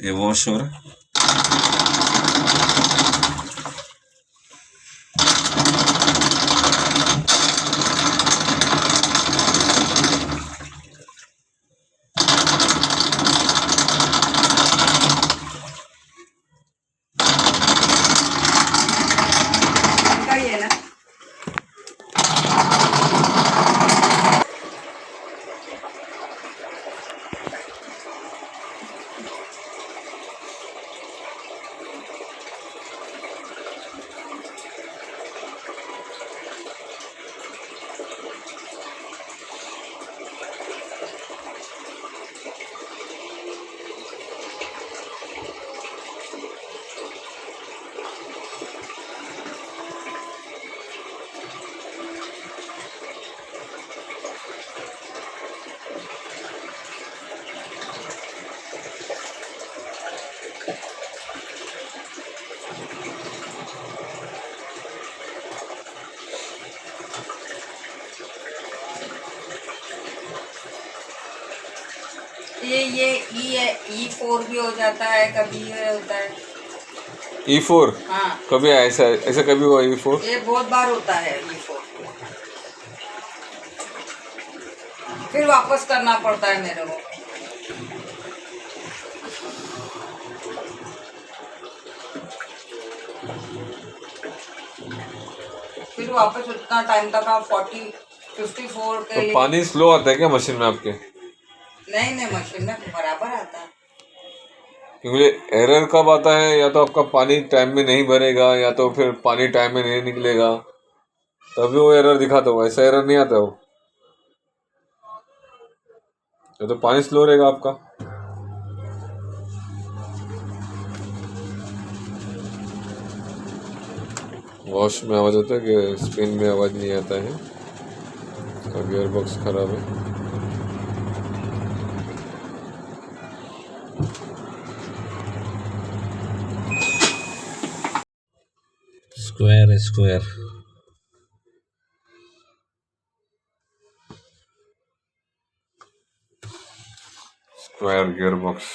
ये वॉश हो रहा है। इनका ही है ना। ये E4 भी हो जाता है, कभी ये होता है E4 हाँ। कभी ऐसा ऐसा कभी हुआ E4? ये बहुत बार होता है E4, फिर वापस करना पड़ता है मेरे को। फिर वापस उतना टाइम तक आप 54 के तो लिए। पानी स्लो आता है क्या मशीन में आपके? नहीं मशीन में बराबर आता है। क्योंकि एरर कब आता है, या तो आपका पानी टाइम में नहीं भरेगा या तो फिर पानी टाइम में नहीं निकलेगा, तभी वो एरर दिखाता हो। ऐसा एरर नहीं आता हो, या तो पानी स्लो रहेगा आपका। वॉश में आवाज़ होता है कि स्पिन में आवाज़ नहीं आता है, इसका गियर बॉक्स खराब है। Square square square gear box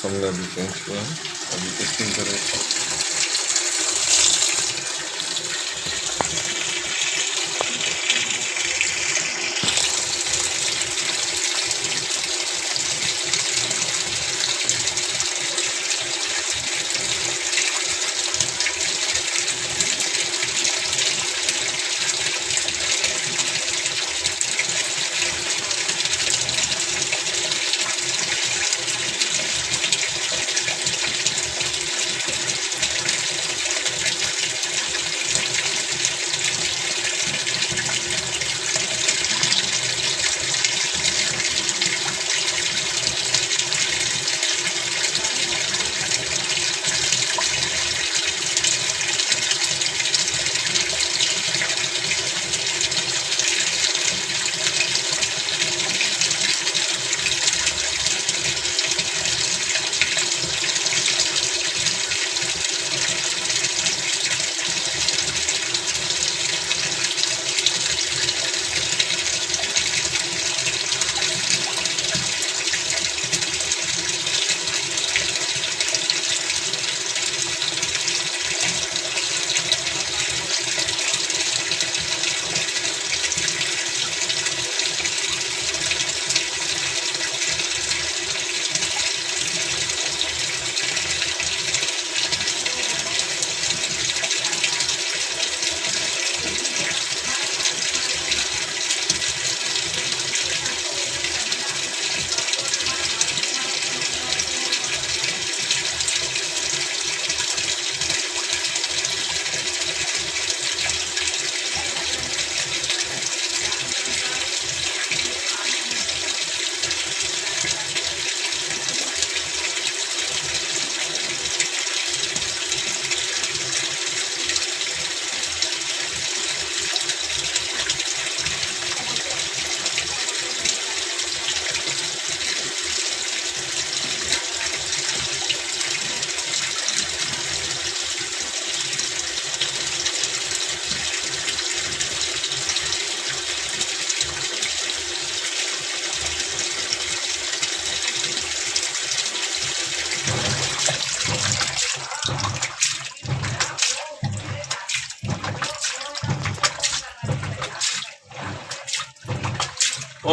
हमने अभी चेंज किया है, अभी टेस्टिंग करें।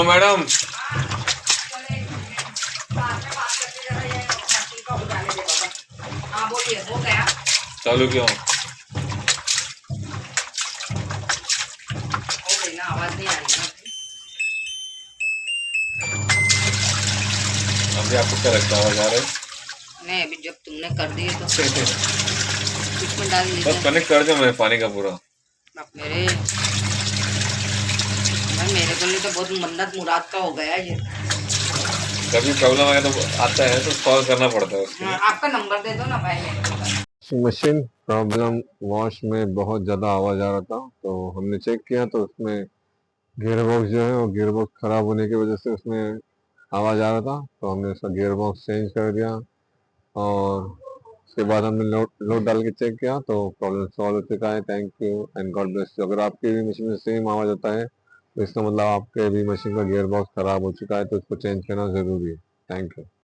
ओ मैडम, चले साथ में बात करते जरा ये मशीन का हो जाने दे बाबा। हाँ बोलिए, हो गया? चालू क्यों? हो गई ना, आवाज नहीं आ रही ना? अभी आपको क्या लगता है आवाज आ रहा है? नहीं, अभी जब तुमने कर दिए तो इसमें डाल बस दीजिए। कनेक्ट कर दो मैं पानी का पूरा। बाप मेरे भाई, मेरे को लिए तो बहुत मन्नत मुराद का हो गया ये। कभी प्रॉब्लम आए तो आता है तो सॉल्व करना पड़ता है उसके लिए। आपका नंबर दे दो ना भाई मेरे को। वॉशिंग मशीन प्रॉब्लम, वॉश में बहुत ज़्यादा आवाज़ आ रहा था, तो हमने चेक किया तो उसमें गियर बॉक्स जो है वो गियर बॉक्स ख़राब होने की वजह से उसमें आवाज़ आ रहा था, तो हमने उसका गियर बॉक्स चेंज कर दिया। और उसके बाद हमने लोड डाल के चेक किया तो प्रॉब्लम सॉल्व हो चुका है। Thank you and God bless you. अगर आपकी भी मशीन में सेम आवाज़ आता है तो इसका मतलब आपके भी मशीन का गियर बॉक्स ख़राब हो चुका है, तो उसको चेंज करना ज़रूरी है। Thank you.